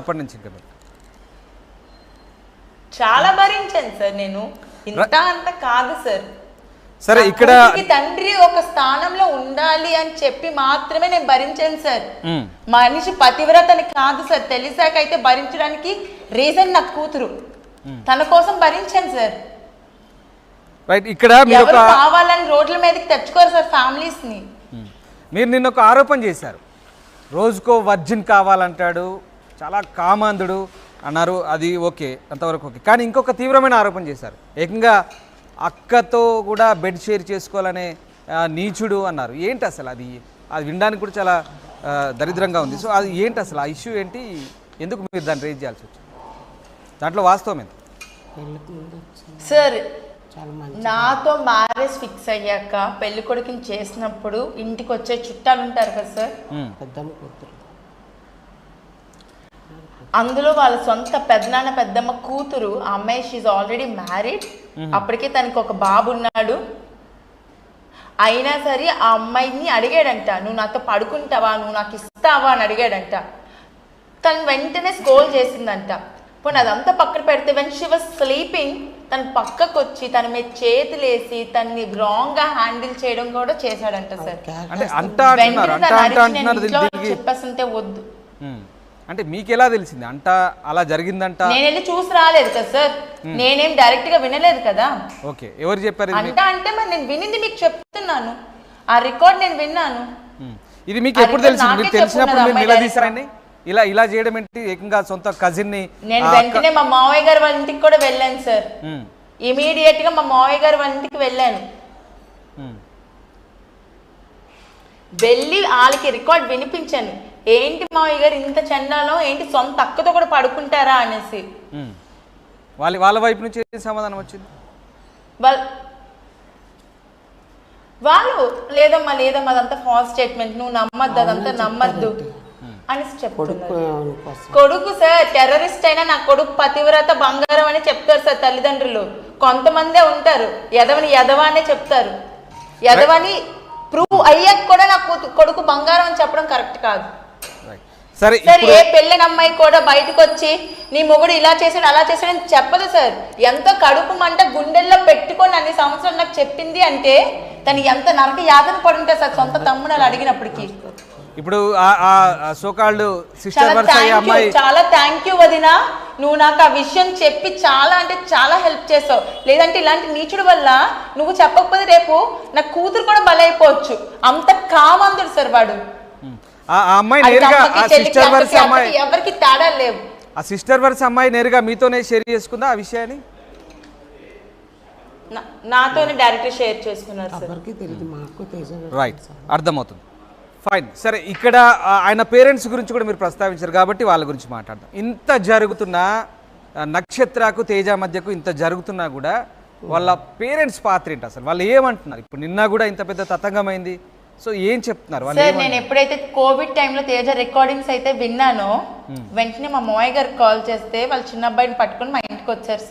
అప్పటి నుంచి ఇంకా చాలా భరించాను సార్ నేను. ఇంత అంత కాదు సార్. సరే ఇక్కడ తండ్రి ఒక స్థానంలో ఉండాలి అని చెప్పి మాత్రమే నేను భరించాను సార్. మనిషి పతివ్రతని కాదు సార్. తెలిసాకైతే భరించడానికి రీజన్ నా కూతురు. తన కోసం భరించాను సార్. రైట్. ఇక్కడ ఎవరు కావాలని రోడ్ల మీదకి తెచ్చుకోరు సార్ ఫ్యామిలీస్ ని. మీరు నిన్న ఒక ఆరోపణ చేశారు, రోజుకో వర్జిన్ కావాలంటాడు, చాలా కామాంధుడు అన్నారు. అది ఓకే, అంతవరకు ఓకే. కానీ ఇంకొక తీవ్రమైన ఆరోపణ చేశారు, ఏకంగా అక్కతో కూడా బెడ్ షేర్ చేసుకోవాలనే నీచుడు అన్నారు. ఏంటి అసలు అది? అది వినడానికి కూడా చాలా దరిద్రంగా ఉంది. సో అది ఏంటి అసలు? ఆ ఇష్యూ ఏంటి? ఎందుకు మీరు దాన్ని రేజ్ చేయాల్సి వచ్చింది? దాంట్లో వాస్తవం ఏంటి సార్? నాతో మ్యారేజ్ ఫిక్స్ అయ్యాక పెళ్లి కొడుకుని చేసినప్పుడు ఇంటికి వచ్చే చుట్టాలు ఉంటారు కదా సార్, అందులో వాళ్ళ సొంత పెద్దనాన్న పెద్దమ్మ కూతురు. ఆ అమ్మాయి షీఈ్ ఆల్రెడీ మ్యారీడ్. అప్పటికే తనకి ఒక బాబు ఉన్నాడు. అయినా సరే ఆ అమ్మాయిని అడిగాడంట, నువ్వు నాతో పడుకుంటావా, నువ్వు నాకు ఇస్తావా అని అడిగాడంట. తను వెంటనే స్కోల్ చేసిందంట. పోనీ అదంతా పక్కన పెడితే వెన్ షీ వాజ్ స్లీపింగ్ తను పక్కకు వచ్చి తన మీద చేతులేసి తన్ని రాంగ్ గా హ్యాండిల్ చేయడం కూడా చేశాడంట సార్. చెప్పేస్తుంటే వద్దు అంటే మీకు ఎలా తెలిసింది? అంట అలా జరిగిందంట? నేను వెళ్ళి చూసి రాలేదు కదా సార్. నేనేం డైరెక్ట్ గా వినలేదు కదా. ఓకే, ఎవరు చెప్పారు? అంటే మరి నేను వినింది మీకు చెప్తున్నాను. ఆ రికార్డ్ నేను విన్నాను. ఇది మీకు ఎప్పుడు తెలిసింది? మీకు తెలిసినప్పుడు మీరు నిలదీశారండి? ఇలా ఇలా చేయడం ఏంటి? ఏకంగా సొంత కజిన్ ని. నేను వెంటనే మా మావయ్య గారి వాళ్ళ ఇంటికి కూడా వెళ్ళాను సార్. ఇమీడియట్ గా మా మావయ్య గారి వాళ్ళ ఇంటికి వెళ్ళాను. వెళ్ళి వాళ్ళకి రికార్డ్ వినిపించాను. ఏంటి మావయ్య గారు ఇంత చండాలో, ఏంటి సొంత అక్కతో కూడా పడుకుంటారా అనేసి. వాళ్ళ వైపు నుంచి సమాధానం వచ్చింది. వాళ్ళు లేదమ్మా లేదమ్మా అదంతా ఫాల్స్ స్టేట్మెంట్, నువ్వు నమ్మద్దు, అదంతా నమ్మద్దు అనేసి చెప్తున్నారు. కొడుకు సార్ టెర్రరిస్ట్ అయినా నా కొడుకు పతివ్రత బంగారం అని చెప్తారు సార్ తల్లిదండ్రులు. కొంతమందే ఉంటారు ఎదవని ఎదవానే చెప్తారు. ఎదవని ప్రూవ్ అయ్యాక కూడా నా కొడుకు బంగారం అని చెప్పడం కరెక్ట్ కాదు సార్. ఏ పెళ్ళిన అమ్మాయి కూడా బయటకు వచ్చి నీ మొగుడు ఇలా చేసాడు అలా చేసాడని చెప్పదు సార్. ఎంతో కడుపు మంట గుండెల్లో పెట్టుకొని అన్ని సంవత్సరాలు నాకు చెప్పింది అంటే తను ఎంత నరక యాతన పడుంటే సార్ సొంత తమ్ముడు అలా అడిగినప్పటికీ. ఇప్పుడు సోకాల్డ్ సిస్టర్ వర్స అమ్మాయి చాలా థ్యాంక్ యూ వదినా, నువ్వు నాకు ఆ విషయం చెప్పి చాలా అంటే చాలా హెల్ప్ చేసావు. లేదంటే ఇలాంటి నీచుడు వల్ల నువ్వు చెప్పకపోతే రేపు నా కూతురు కూడా బలైపోవచ్చు. అంత కామందుడు సార్ వాడు. ఆ అమ్మాయి నేరుగా సిస్టర్ వర్స అమ్మాయి ఎవరికి తేడా లేవు. ఆ సిస్టర్ వర్స అమ్మాయి నేరుగా మీతోనే షేర్ చేసుకుందా ఆ విషయాన్ని? నాతోనే డైరెక్ట్ షేర్ చేసుకున్నారు సార్. రైట్, అర్థమవుతుంది. ఫైన్. సరే, ఇక్కడ ఆయన పేరెంట్స్ గురించి కూడా మీరు ప్రస్తావించారు కాబట్టి వాళ్ళ గురించి మాట్లాడదాం. ఇంత జరుగుతున్నా, నక్షత్రకు తేజ మధ్యకు ఇంత జరుగుతున్నా కూడా వాళ్ళ పేరెంట్స్ పాత్ర ఏంటి అసలు? వాళ్ళు ఏమంటున్నారు? ఇప్పుడు నిన్న కూడా ఇంత పెద్ద తతంగమైంది. సో ఏం చెప్తున్నారు వాళ్ళు? సార్ నేను ఎప్పుడైతే కోవిడ్ టైంలో తేజ రికార్డింగ్స్ అయితే విన్నానో వెంటనే మా మావయ్య గారికి కాల్ చేస్తే వాళ్ళ చిన్న అబ్బాయిని పట్టుకుని మా ఇంటికి వచ్చారు సార్.